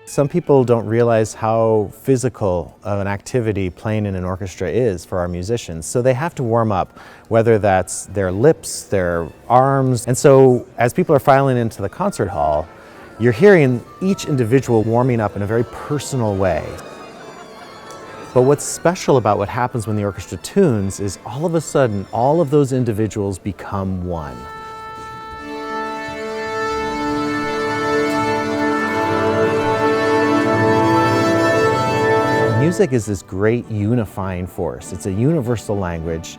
Some people don't realize how physical of an activity playing in an orchestra is for our musicians. So they have to warm up, whether that's their lips, their arms. And so as people are filing into the concert hall, you're hearing each individual warming up in a very personal way. But what's special about what happens when the orchestra tunes is all of a sudden, all of those individuals become one. Music is this great unifying force. It's a universal language,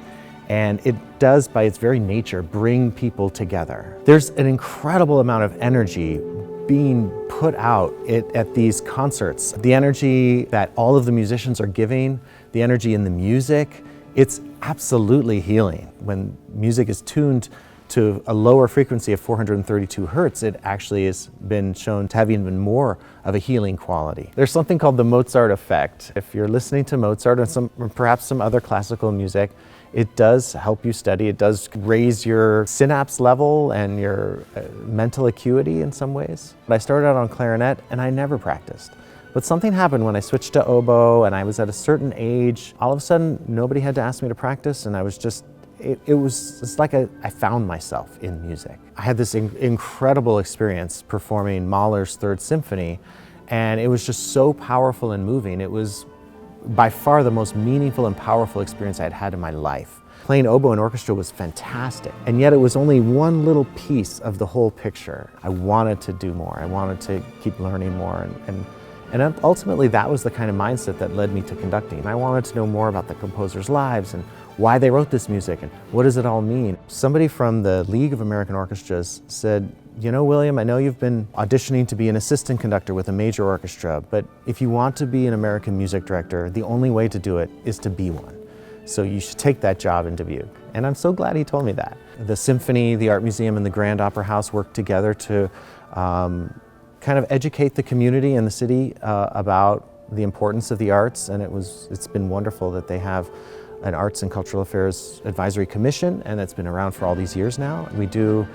and it does, by its very nature, bring people together. There's an incredible amount of energy being put out at these concerts. The energy that all of the musicians are giving, the energy in the music, it's absolutely healing. When music is tuned to a lower frequency of 432 hertz, it actually has been shown to have even more of a healing quality. There's something called the Mozart effect. If you're listening to Mozart or perhaps some other classical music, it does help you study. It does raise your synapse level and your mental acuity in some ways. I started out on clarinet and I never practiced. But something happened when I switched to oboe and I was at a certain age. All of a sudden, nobody had to ask me to practice, and I was just it's like I found myself in music. I had this incredible experience performing Mahler's Third Symphony, and it was just so powerful and moving. It was by far the most meaningful and powerful experience I had had in my life. Playing oboe in orchestra was fantastic, and yet it was only one little piece of the whole picture. I wanted to do more. I wanted to keep learning more, and ultimately that was the kind of mindset that led me to conducting. I wanted to know more about the composers' lives and why they wrote this music and what does it all mean. Somebody from the League of American Orchestras said, "You know, William, I know you've been auditioning to be an assistant conductor with a major orchestra, but if you want to be an American music director, the only way to do it is to be one. So you should take that job in Dubuque." And I'm so glad he told me that. The Symphony, the Art Museum, and the Grand Opera House worked together to kind of educate the community and the city about the importance of the arts, and it's been wonderful that they have an Arts and Cultural Affairs Advisory Commission, and it's been around for all these years now. We do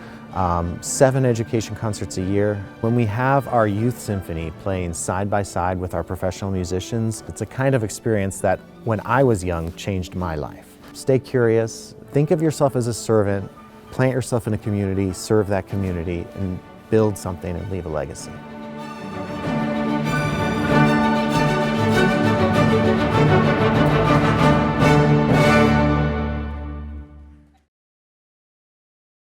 7 education concerts a year. When we have our youth symphony playing side by side with our professional musicians, it's a kind of experience that, when I was young, changed my life. Stay curious, think of yourself as a servant, plant yourself in a community, serve that community, and build something and leave a legacy.